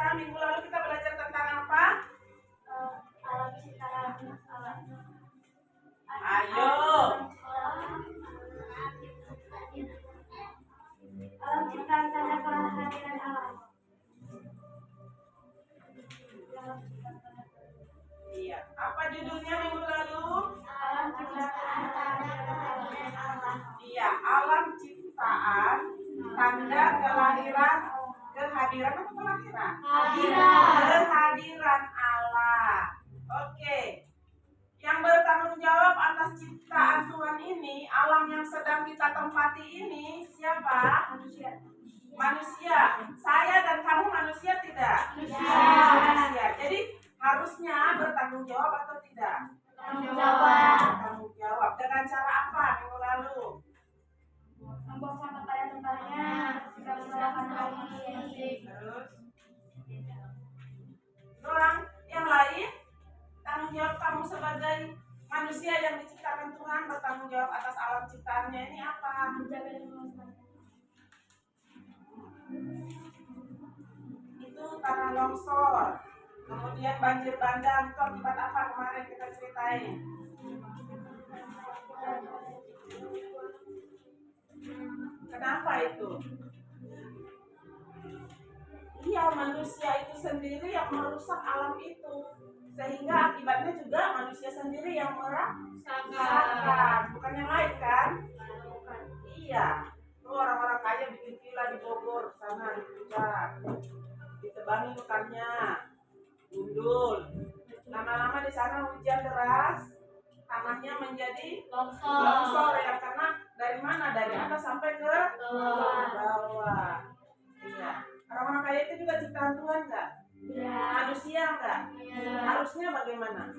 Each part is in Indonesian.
Minggu lalu kita belajar tentang apa? Alam ciptaan. Ayo. Alam ciptaan tanda kehadiran alam. Iya. Apa judulnya minggu lalu? Alam ciptaan tanda kehadiran alam. Iya, alam ciptaan tanda kehadiran apa kelahiran? Kehadiran Allah. Oke. Yang bertanggung jawab atas ciptaan Tuhan ini, alam yang sedang kita tempati ini siapa? Manusia. Saya dan kamu manusia tidak? Manusia. Jadi harusnya bertanggung jawab atau tidak? Bertanggung jawab. Dengan cara apa minggu lalu? Membuang sampah pada tempatnya, menggunakan plastik. Terus? Doang. Yang lain? Tanggung jawab kamu sebagai manusia yang diciptakan Tuhan, bertanggung jawab atas alam ciptaannya ini apa? Menjaga dan melestarikan. Itu tanah longsor, kemudian banjir bandang. Itu akibat apa kemarin kita ceritain? Kenapa itu? Iya, manusia itu sendiri yang merusak alam itu, sehingga akibatnya juga manusia sendiri yang merusakkan, bukan yang lain kan? Iya. Tuh orang-orang kaya bikin villa di Bogor sana, di Puncak, ditebangi hutannya, gundul. Lama-lama di sana hujan deras, tanahnya menjadi longsor ya, karena dari mana? Dari atas sampai ke bawah. Iya. Orang-orang kaya itu juga ciptaan Tuhan nggak? Manusia nggak? Harusnya bagaimana?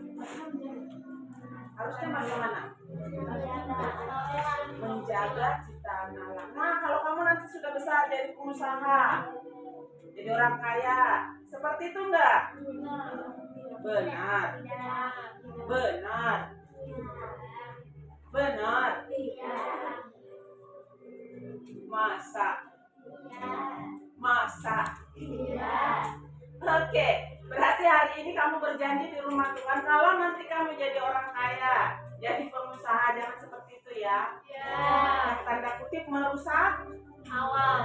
Menjaga ciptaan Allah. Nah, kalau kamu nanti sudah besar jadi pengusaha, jadi orang kaya, seperti itu enggak? Benar. Masa. Oke, berarti hari ini kamu berjanji di rumah Tuhan, kalau nanti kamu jadi orang kaya, jadi pengusaha, jangan seperti itu ya. Yang tanda kutip merusak alam,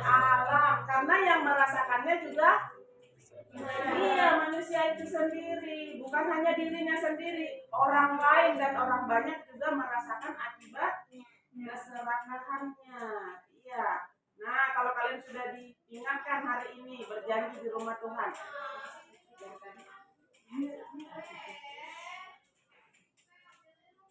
karena yang merasakannya juga manusia itu sendiri, bukan hanya dirinya sendiri, orang lain dan orang banyak juga merasakan akibat keserakahannya. Iya. Nah, kalau kalian sudah diingatkan hari ini berjanji di rumah Tuhan.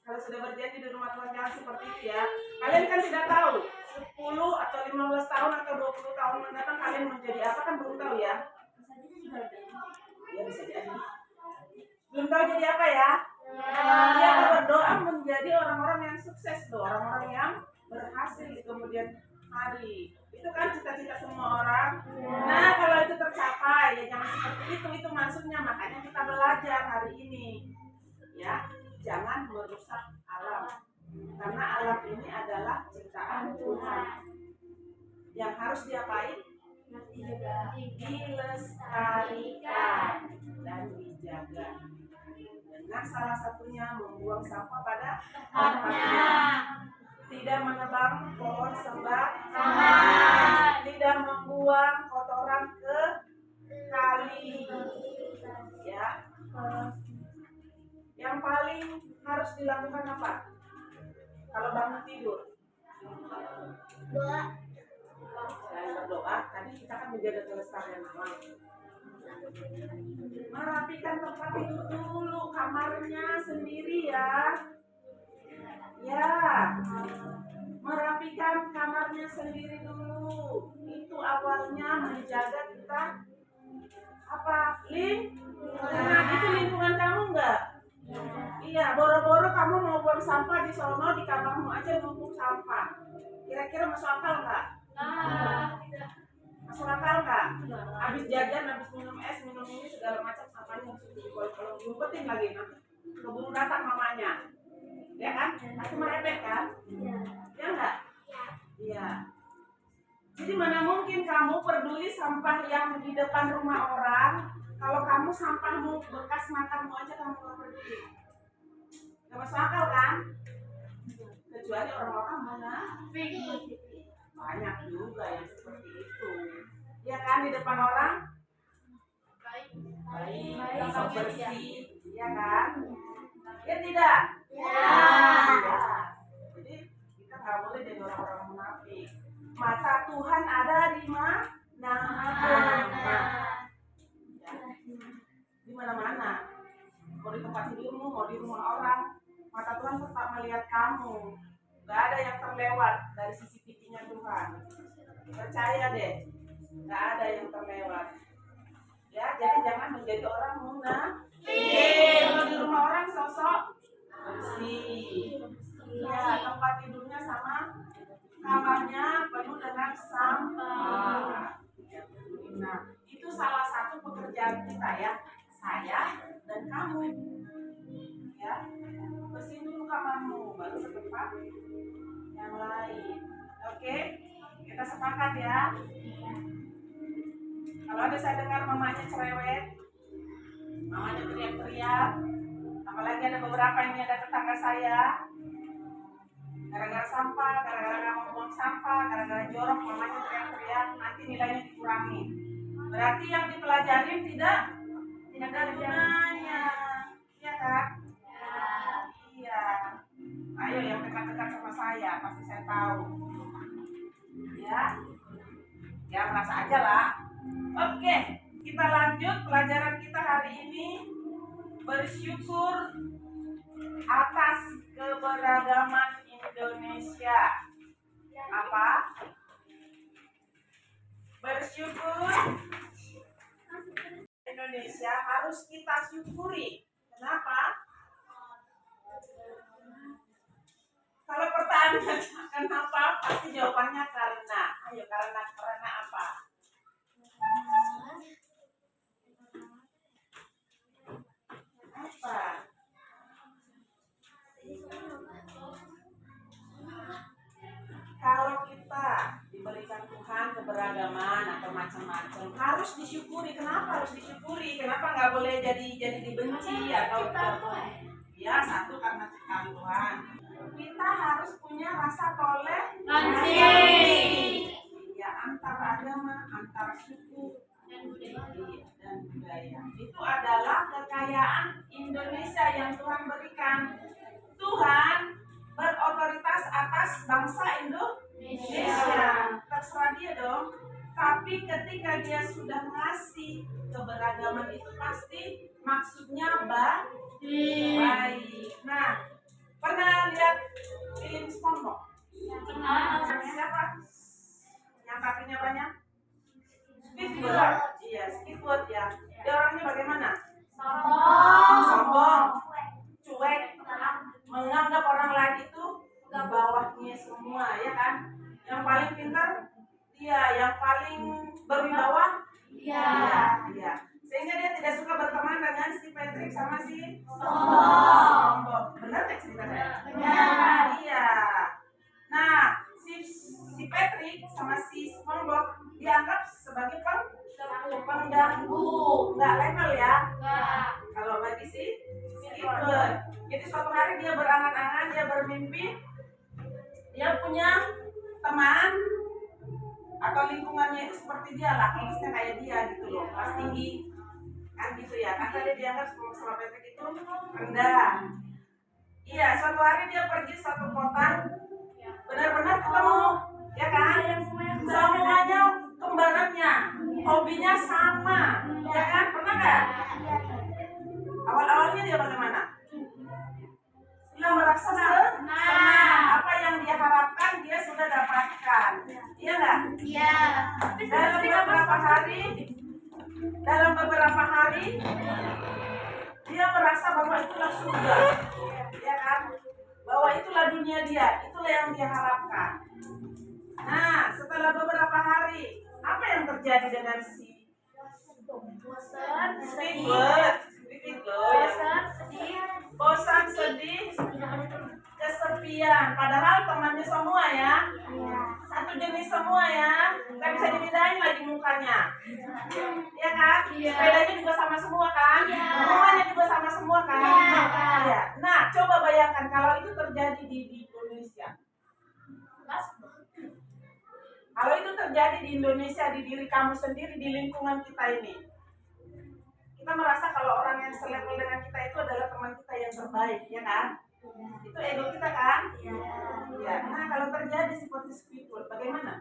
Kalau sudah berjanji di rumah Tuhan jangan seperti itu ya. Kalian kan tidak tahu 10 atau 15 tahun atau 20 tahun mendatang kalian menjadi apa, kan belum tahu ya. Ya bisa jadi. Belum tahu jadi apa ya? Ya, berdoa menjadi orang-orang yang sukses tuh, orang-orang yang berhasil di kemudian hari. Itu kan cita-cita semua orang. Nah, kalau itu tercapai ya jangan seperti itu maksudnya. Makanya kita belajar hari ini. Ya, jangan merusak alam. Karena alam ini adalah ciptaan Tuhan. Yang harus diapain? Dilestarikan dan dijaga. Dengan salah satunya membuang sampah pada tempatnya. Tidak menebang pohon sembarangan, tidak membuang kotoran ke kali. Ya. Yang paling harus dilakukan apa? Kalau bangun tidur? Selain berdoa, tadi kita kan menjaga kelestarian alam. Merapikan tempat tidur dulu, kamarnya sendiri ya. Ya, merapikan kamarnya sendiri dulu. Itu awalnya menjaga kita apa? Lingkungan. Itu lingkungan kamu enggak? Iya, boro-boro kamu mau buang sampah di sono, di kamarmu aja numpuk sampah. Kira-kira masuk akal enggak? Masuk akal enggak? Habis jajan, habis minum es, minum ini segala macam sampahnya harus dikolong. Ngumpetin lagi nanti keburu datang mamanya. Ya kan? Aku merepet kan? Ya enggak? Iya. Jadi mana mungkin kamu peduli sampah yang di depan rumah orang. Kalau kamu sampahmu bekas makanmu aja kamu nggak peduli. Gak masuk akal kan? Kecuali orang-orang munafik. Banyak juga yang seperti itu. Ya kan, di depan orang baik, sok bersih, ya kan? Ya tidak? Ya. Jadi kita nggak boleh jadi orang-orang munafik. Mata Tuhan ada di mana? Ya. Di mana-mana. Mau di tempat tidurmu, mau di rumah orang, mata Tuhan tetap melihat kamu. Gak ada yang terlewat dari CCTV-nya Tuhan. Percaya deh, gak ada yang terlewat. Ya, jadi jangan menjadi orang munafik. Kalau di rumah orang sosok bersih. Ya, tempat tidurnya sama kamarnya penuh dengan sampah. Nah, itu salah satu pekerjaan kita ya, saya dan kamu. Ya, bersihin dulu kamarmu, baru ke tempat yang lain. Oke, kita sepakat ya. Kalau ada saya dengar mamanya cerewet, mamanya teriak-teriak, apalagi ada beberapa ini ada tetangga saya, gara-gara sampah, gara-gara nggak mau buang sampah, gara-gara jorok, mamanya teriak-teriak, nanti nilainya dikurangi. Berarti yang dipelajarin tidak ada gunanya, ya kan? Iya. Ayo yang dekat-dekat sama saya, pasti saya tahu. Ya merasa aja lah. Oke, kita lanjut pelajaran kita hari ini. Bersyukur atas keberagaman Indonesia. Apa? Bersyukur Indonesia harus kita syukuri. Kenapa? Kalau pertanyaan kenapa, pasti jawabannya karena. Ayo, karena apa? Apa? Kalau kita diberikan Tuhan keberagaman atau macam-macam, harus disyukuri. Kenapa harus disyukuri? Kenapa nggak boleh jadi dibenci atau ya, satu karena ciptaan Tuhan. Kita harus punya rasa toleransi ya, antar agama, antar suku dan budaya. Itu adalah kekayaan Indonesia yang Tuhan berikan. Tuhan berotoritas atas bangsa Indonesia. Terserah dia dong. Tapi ketika dia sudah ngasih keberagaman itu pasti maksudnya baik. Nah, pernah lihat film SpongeBob? Siapa? Yang kakinya banyak? Squidward. Iya, Squidward ya. Dia orangnya bagaimana? Sombong, cuek, menganggap orang lain itu di bawahnya semua, ya kan? Yang paling pintar dia, yang paling berwibawa dia. Sehingga dia tidak suka berteman dengan si Patrick sama si SpongeBob. Benar nggak ceritanya? Benar. Iya. Nah, si Patrick sama si SpongeBob dianggap sebagai pengganggu, nggak level ya? Kalau bagi si Squidward. Jadi suatu hari dia berangan-angan, dia bermimpi, dia punya teman atau lingkungannya itu seperti dia lah, kelasnya kayak dia gitu loh, kelas tinggi kan gitu ya, kan tadi dianggap sama Patrick itu rendah. Iya, suatu hari dia pergi satu kota, benar-benar ketemu, ya kan? Semuanya kembarannya, hobinya sama, ya kan? Pernah nggak? Awal-awalnya dia bagaimana? Dia merasa senang. Apa yang dia harapkan dia sudah dapatkan, iya nggak? Iya. Dalam beberapa hari dia merasa bahwa itulah surga, ya kan? Bahwa itulah dunia dia, itulah yang dia harapkan. Nah, setelah beberapa hari, apa yang terjadi dengan si Squidward? Bosan, sedih, kesepian. Padahal temannya semua ya. Satu jenis semua ya, nggak bisa dibedain lagi mukanya. Iya kan? Sepedanya juga sama semua kan? Rumahnya juga sama semua kan? Iya. Nah, coba bayangkan kalau itu terjadi di Indonesia. Kalau itu terjadi di Indonesia, di diri kamu sendiri, di lingkungan kita ini. Kita merasa kalau orang yang selevel dengan kita itu adalah teman kita yang terbaik, ya kan? Itu ego kita kan? Ya. Nah, kalau terjadi seperti speedboat, bagaimana?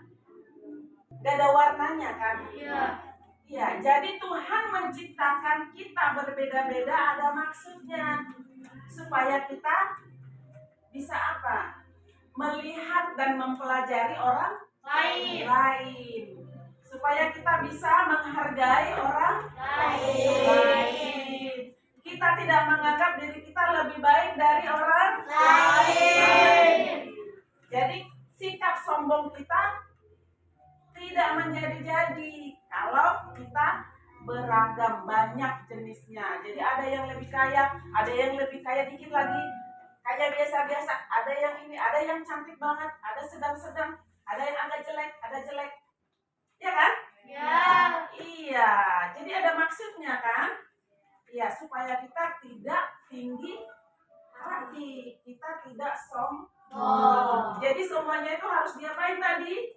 Gak ada warnanya kan? Iya. Jadi Tuhan menciptakan kita berbeda-beda, ada maksudnya supaya kita bisa apa? Melihat dan mempelajari orang lain. Supaya kita bisa menghargai orang lain. Kita tidak menganggap diri kita lebih baik dari orang lain. Jadi sikap sombong kita tidak menjadi-jadi kalau kita beragam, banyak jenisnya. Jadi ada yang lebih kaya, ada yang lebih kaya dikit lagi, kaya biasa-biasa, ada yang ini, ada yang cantik banget, ada sedang-sedang, ada yang agak jelek, ada jelek. Ya kan? Iya, jadi ada maksudnya kan? Ya, supaya kita tidak tinggi hati, kita tidak sombong. Jadi semuanya itu harus diapain tadi?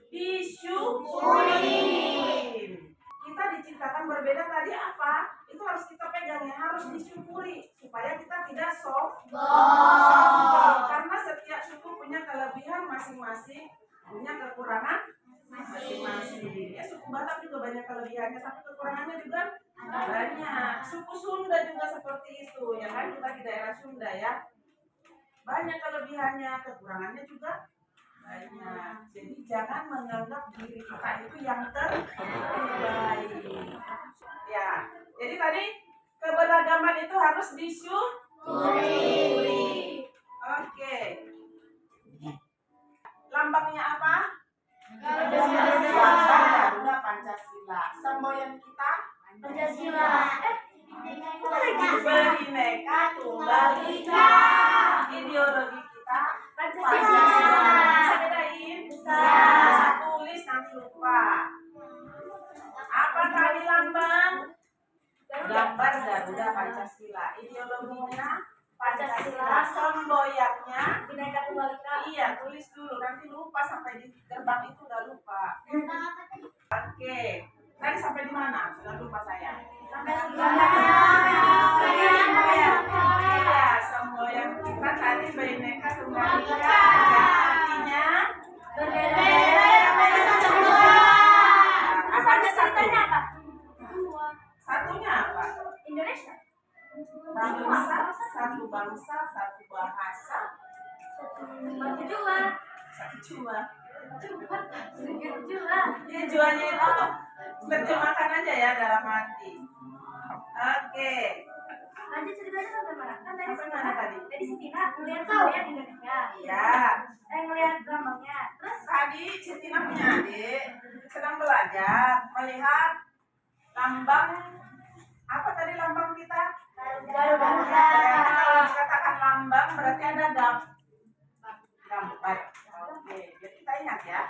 Disyukurin. Kita diciptakan berbeda tadi apa? Itu harus kita pegang ya, harus disyukuri supaya kita tidak sombong. Karena setiap suku punya kelebihan masing-masing, punya kekurangan masing-masing. Ya, suku Batak juga banyak kelebihannya, tapi kekurangannya juga banyak. Suku Sunda juga seperti itu, ya kan? Kita di daerah Sunda ya. Banyak kelebihannya, kekurangannya juga banyak. Jadi jangan menganggap diri kita itu yang terbaik. Ya, jadi tadi keberagaman itu harus disyukuri. Oke. Lambangnya apa? Garuda Pancasila. Semboyan kita Pancasila. Bhinneka Tunggal Ika. Ideologi kita Pancasila. Bisa bedain? Bisa tulis nanti lupa. Apa tadi lambang? Gambar Garuda Pancasila. Ideologinya Pancasila. Semboyannya Bhinneka Tunggal Ika. iya, tulis dulu nanti lupa, sampai di gerbang itu udah lupa. Oke. Tadi sampai di mana? Sudah lupa saya. Iya, semboyan kita tadi Bhinneka Tunggal Ika. Artinya apanya satunya apa? Satunya apa? Indonesia. Satu bangsa, satu bahasa, Satu jua. satu jua. Jua. Ya, juanya itu terjemahkan aja ya dalam hati. Oke. Lanjut ceritanya sampai mana? Kan tadi Sampai mana tadi? Tadi si Tina ngeliat semboyan Indonesia. Iya. Ngeliat lambangnya. Terus Tadi Tina punya adik sedang belajar melihat lambang, apa tadi lambang kita? Garuda. Kalau dikatakan lambang berarti ada gambar. Oke, jadi kita ingat ya.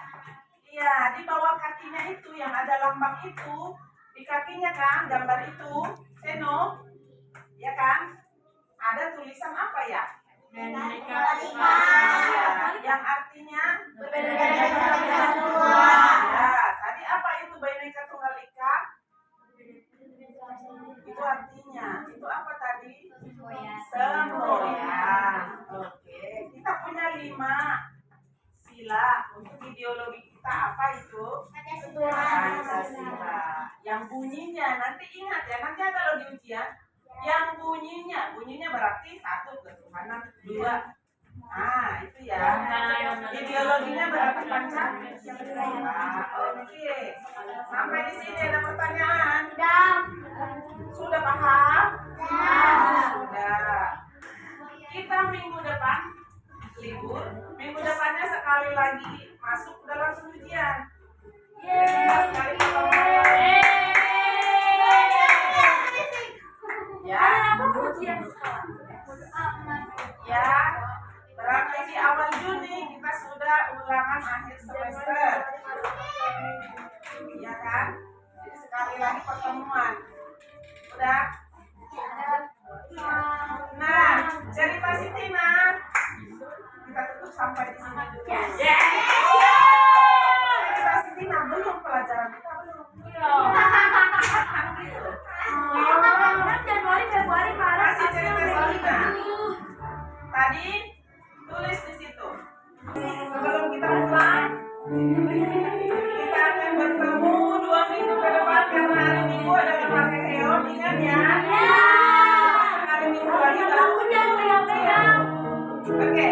Iya, di bawah kakinya itu yang ada lambang itu, di kakinya kan gambar itu, Seno, ya kan? Ada tulisan apa ya? Bhinneka Ya, yang artinya ya, tadi apa itu Bhinneka Tunggal Ika? Itu artinya, itu apa tadi? Semboyan. Oke, kita punya 5 sila untuk ideologi kita. Apa itu? Pancasila. Yang bunyinya nanti ingat ya, nanti ada loh di ujian. Yang bunyinya berarti 1 ketuhanan, 2. Nah, itu ya. Ideologinya berarti Pancasila. Oke. Sampai di sini ada pertanyaan? Sudah paham? Sudah. Kita minggu depan libur. Minggu depannya sekali lagi masuk, udah langsung ujian. Sekali ya, berarti di awal Juni kita sudah ulangan lagi pertemuan. Udah? Nah, cerita Siti nah. Kita tutup sampai di sini dulu. Cerita Siti nah belum pelajaran kita belum. Januari, Februari, Maret, Masih cerita Siti nah. Tadi tulis di situ. Sebelum kita pulang, kita akan bertemu 2 minggu ke depan karena hari Minggu adalah pakai heon, ingat ya? Hari Minggu lagi baru. Oke,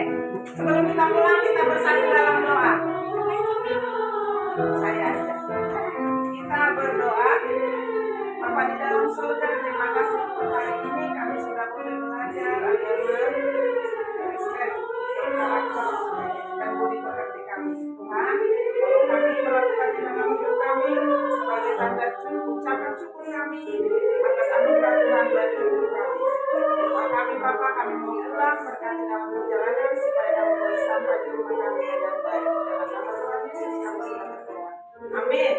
sebelum kita pulang kita bersatu dalam doa. Saya aja. Kita berdoa. Bapa di dalam surga, terima kasih untuk hari ini kami sudah boleh belajar agama Kristen, karakter dan budi pekerti kami. Tuhan, kalau kami melakukan di dalam hidup kami sebagai tanda ucapan syukur kami atas anugerah Tuhan bagi hidup kami. Doa kami Bapa, kami mau pulang berkati dalam perjalanan supaya kami boleh sampai di rumah kami dengan baik. Dalam nama Tuhan Yesus kami sudah berdoa. Amin.